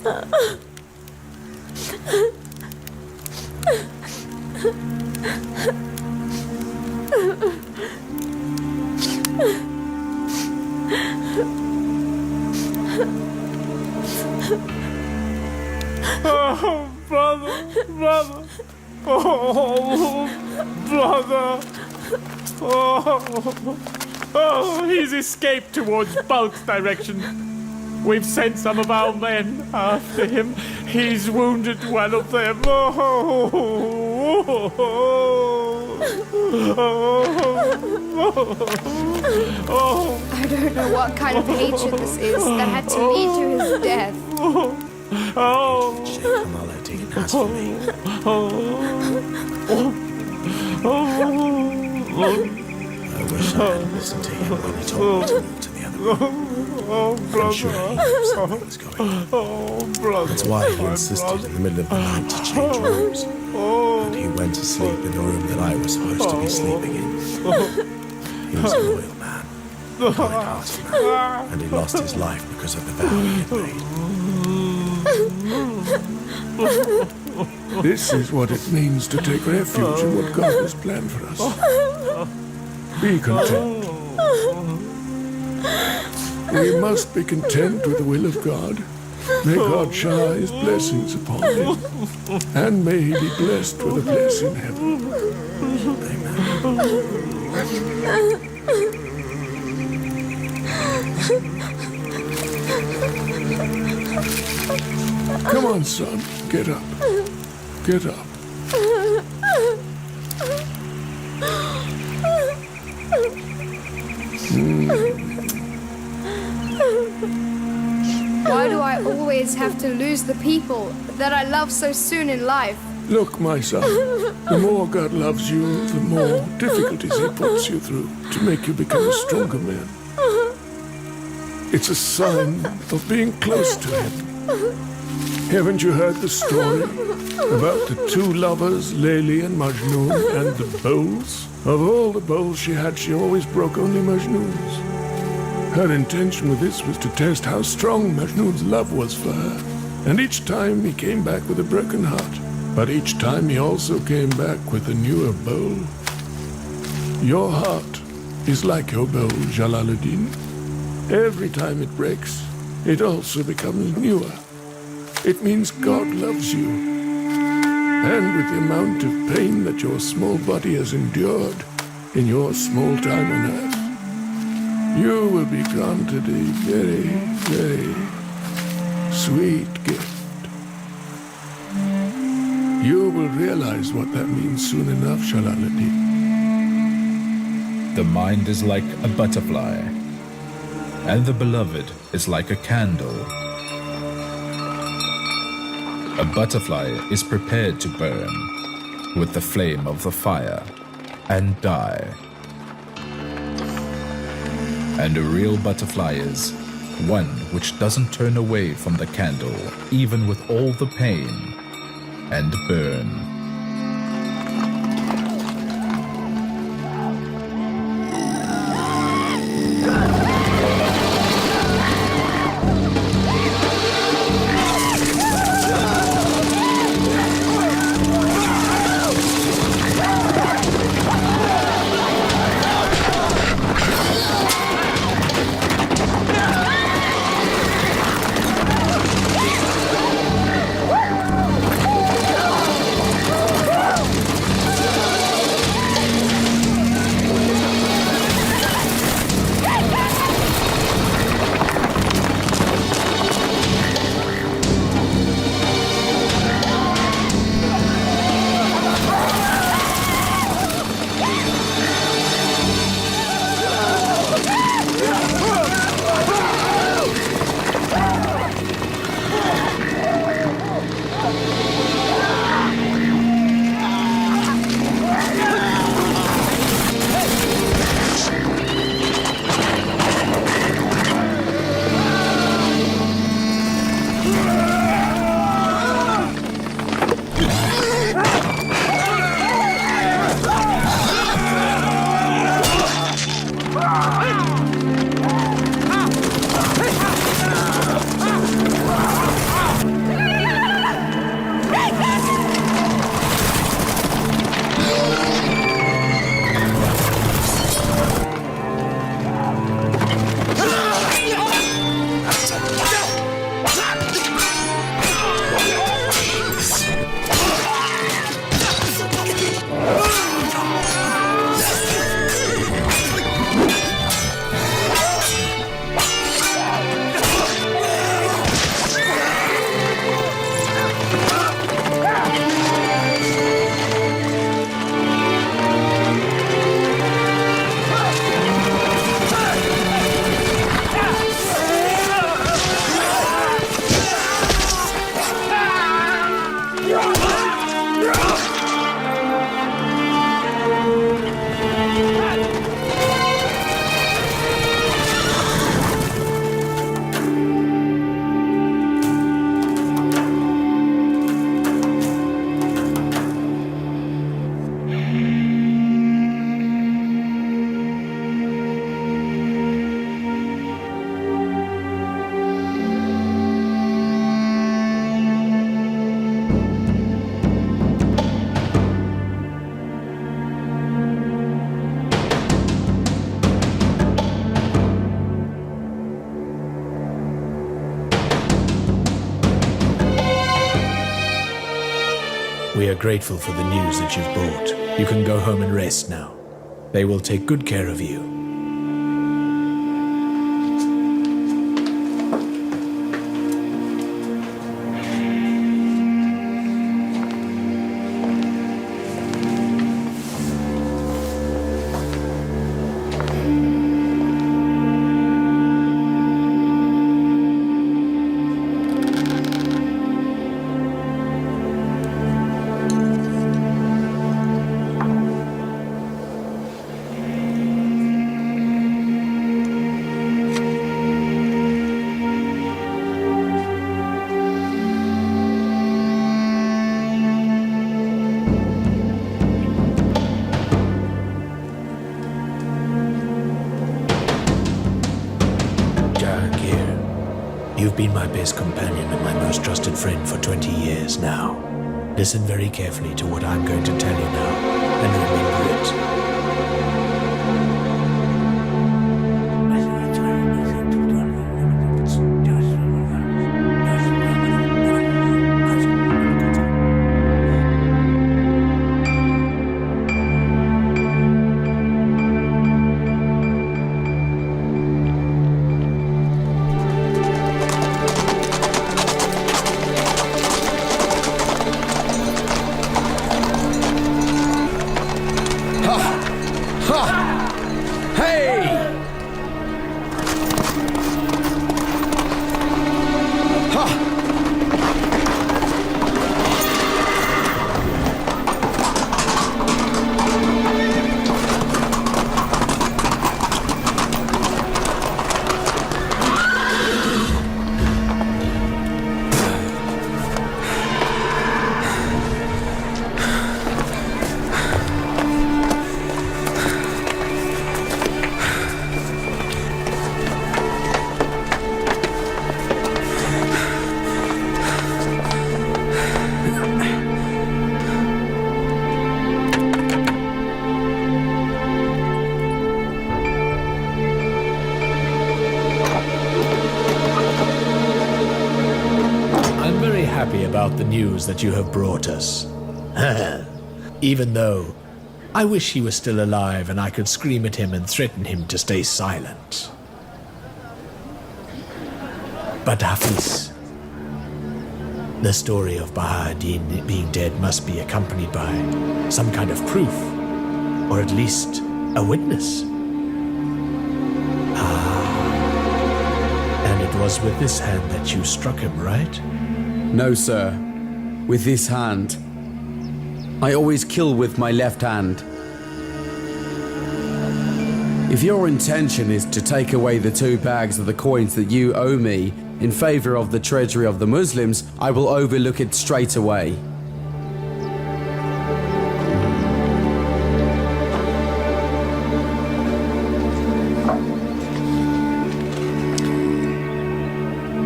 Oh, brother. Oh, brother. Oh, he's escaped towards Balkh's direction. We've sent some of our men after him. He's wounded one of them. I don't know what kind of hatred this is that had to lead to his death. Jalāl al-Dīn has for me. I wish I had listened to him when he told me to move to the other room. I'm sure he knew something was going on. That's why he insisted in the middle of the night to change rooms. And he went to sleep in the room that I was supposed to be sleeping in. He was a loyal man, a kind-hearted man, and he lost his life because of the vow he had made. This is what it means to take refuge in what God has planned for us. Be content. We must be content with the will of God. May God shower his blessings upon him, and may he be blessed with a place in heaven. Amen. Come on, son. Get up. Get up. Why do I always have to lose the people that I love so soon in life? Look, my son, the more God loves you, the more difficulties he puts you through to make you become a stronger man. It's a sign of being close to him. Haven't you heard the story about the two lovers, Leila and Majnun, and the bowls? Of all the bowls she had, she always broke only Majnun's. Her intention with this was to test how strong Majnun's love was for her. And each time he came back with a broken heart. But each time he also came back with a newer bowl. Your heart is like your bowl, Jalāl al-Dīn. Every time it breaks, it also becomes newer. It means God loves you. And with the amount of pain that your small body has endured in your small time on earth, you will be granted a very, very sweet gift. You will realize what that means soon enough, Jalāl al-Dīn. The mind is like a butterfly, and the beloved is like a candle. A butterfly is prepared to burn with the flame of the fire and die. And a real butterfly is one which doesn't turn away from the candle, even with all the pain, and burn. We are grateful for the news that you've brought. You can go home and rest now. They will take good care of you. You've been my best companion and my most trusted friend for 20 years now. Listen very carefully to what I'm going to tell you now, and remember it. About the news that you have brought us. Even though I wish he was still alive and I could scream at him and threaten him to stay silent. But Hafiz, the story of Baha'u'ddin being dead must be accompanied by some kind of proof, or at least a witness. And it was with this hand that you struck him, right? No, sir. With this hand. I always kill with my left hand. If your intention is to take away the 2 bags of the coins that you owe me in favor of the treasury of the Muslims, I will overlook it straight away.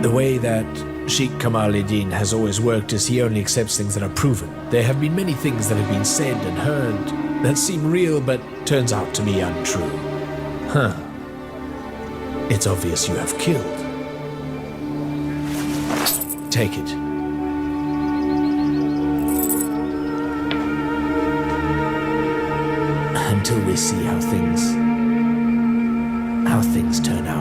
The way that Sheikh Kamaluddin has always worked is he only accepts things that are proven. There have been many things that have been said and heard that seem real but turns out to be untrue. It's obvious you have killed. Take it. Until we see how things turn out.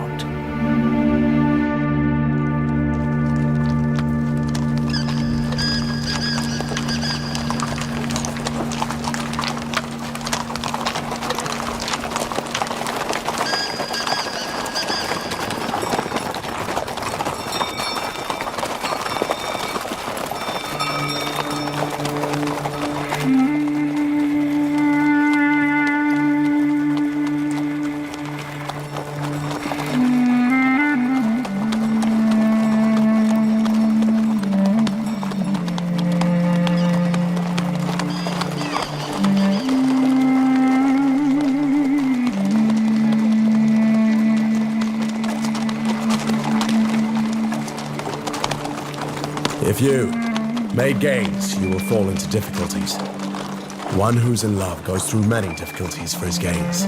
If you made gains, you will fall into difficulties. One who's in love goes through many difficulties for his gains.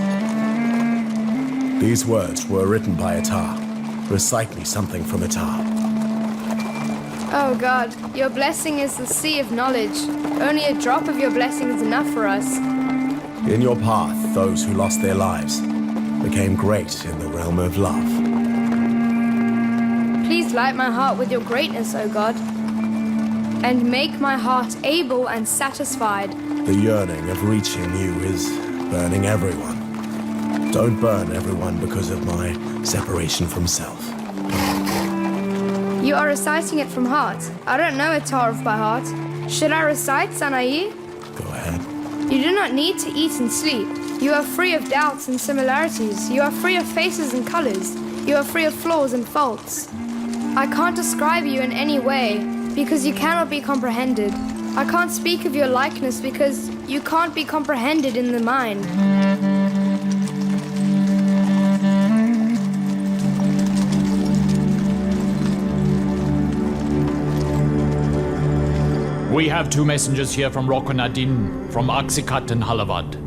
These words were written by Atar. Recite me something from Atar. Oh God, your blessing is the sea of knowledge. Only a drop of your blessing is enough for us. In your path, those who lost their lives became great in the realm of love. Please light my heart with your greatness, O God, and make my heart able and satisfied. The yearning of reaching you is burning everyone. Don't burn everyone because of my separation from self. You are reciting it from heart. I don't know a Ta'aruf by heart. Should I recite Sana'i? Go ahead. You do not need to eat and sleep. You are free of doubts and similarities. You are free of faces and colors. You are free of flaws and faults. I can't describe you in any way because you cannot be comprehended. I can't speak of your likeness because you can't be comprehended in the mind. We have two messengers here from Rukn ad-Din, from Aksikat and Halavad.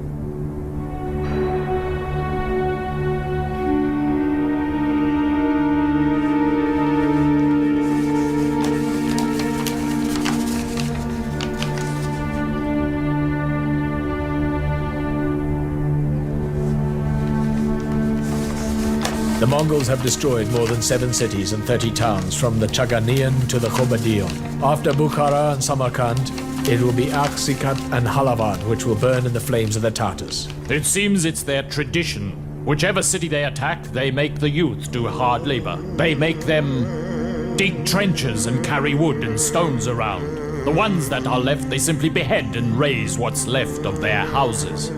The Mongols have destroyed more than 7 cities and 30 towns, from the Chaganian to the Khobadiyon. After Bukhara and Samarkand, it will be Aksikat and Halavad which will burn in the flames of the Tartars. It seems it's their tradition. Whichever city they attack, they make the youth do hard labor. They make them dig trenches and carry wood and stones around. The ones that are left, they simply behead and raze what's left of their houses.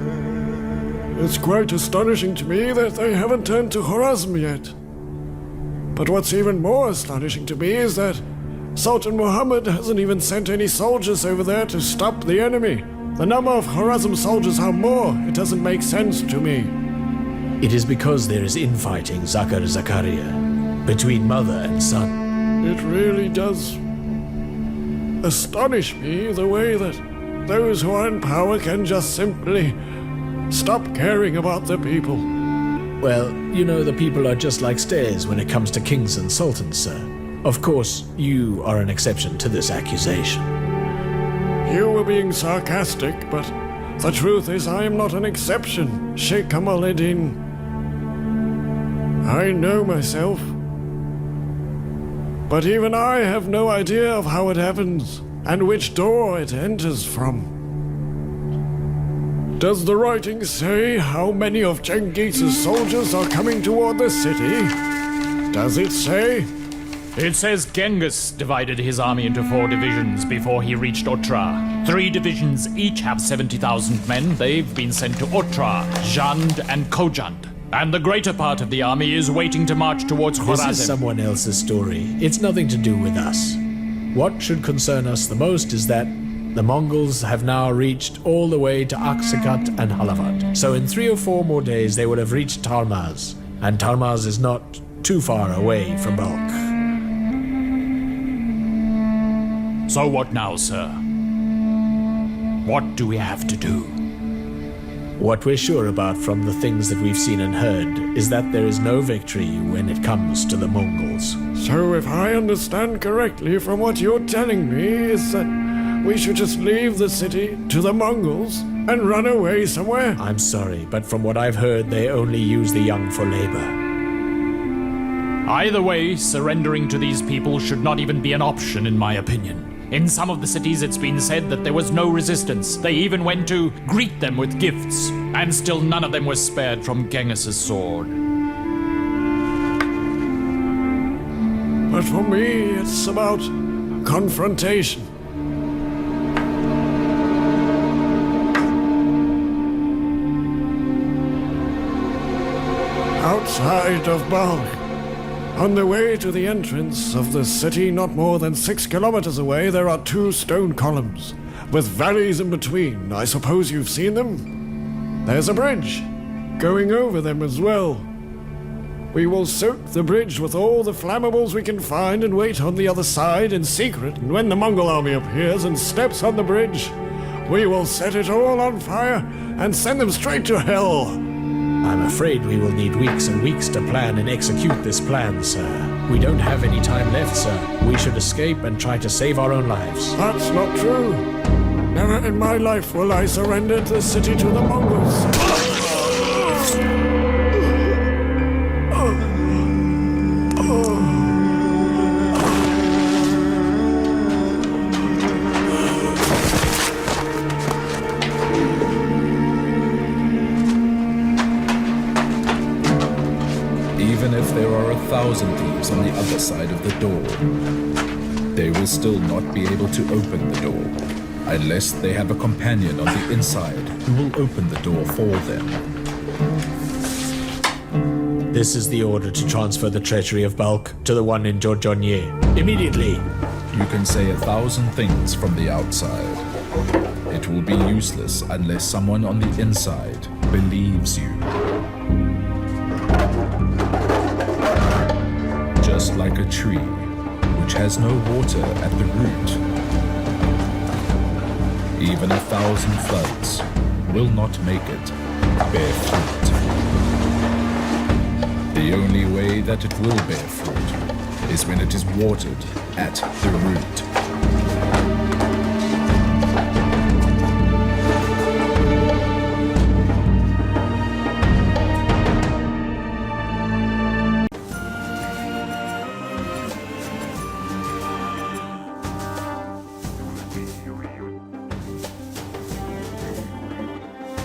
It's quite astonishing to me that they haven't turned to Khwarezm yet. But what's even more astonishing to me is that Sultan Muhammad hasn't even sent any soldiers over there to stop the enemy. The number of Khwarezm soldiers are more. It doesn't make sense to me. It is because there is infighting, Zakar Zakaria, between mother and son. It really does astonish me the way that those who are in power can just simply stop caring about the people. Well, you know, the people are just like stairs when it comes to kings and sultans, sir. Of course, you are an exception to this accusation. You were being sarcastic, but the truth is I am not an exception, Sheikh Kamaluddin. I know myself. But even I have no idea of how it happens and which door it enters from. Does the writing say how many of Genghis' soldiers are coming toward the city? Does it say? It says Genghis divided his army into 4 divisions before he reached Otrar. 3 divisions each have 70,000 men. They've been sent to Otrar, Jand, and Khojand. And the greater part of the army is waiting to march towards Khwarezm. This is someone else's story. It's nothing to do with us. What should concern us the most is that the Mongols have now reached all the way to Aksikat and Halavad. So in 3 or 4 more days they would have reached Tarmaz. And Tarmaz is not too far away from Balkh. So what now, sir? What do we have to do? What we're sure about from the things that we've seen and heard is that there is no victory when it comes to the Mongols. So if I understand correctly from what you're telling me is that we should just leave the city to the Mongols and run away somewhere? I'm sorry, but from what I've heard, they only use the young for labor. Either way, surrendering to these people should not even be an option, in my opinion. In some of the cities, it's been said that there was no resistance. They even went to greet them with gifts, and still none of them was spared from Genghis' sword. But for me, it's about confrontation. Outside of Balkh, on the way to the entrance of the city, not more than 6 kilometers away, there are 2 stone columns, with valleys in between. I suppose you've seen them? There's a bridge, going over them as well. We will soak the bridge with all the flammables we can find and wait on the other side in secret, and when the Mongol army appears and steps on the bridge, we will set it all on fire and send them straight to hell. I'm afraid we will need weeks and weeks to plan and execute this plan, sir. We don't have any time left, sir. We should escape and try to save our own lives. That's not true. Never in my life will I surrender the city to the Mongols. Even if there are 1,000 thieves on the other side of the door, they will still not be able to open the door unless they have a companion on the inside who will open the door for them. This is the order to transfer the treasury of Balkh to the one in Jorjonye. Immediately! You can say 1,000 things from the outside. It will be useless unless someone on the inside believes you. Just like a tree which has no water at the root, even 1,000 floods will not make it bear fruit. The only way that it will bear fruit is when it is watered at the root.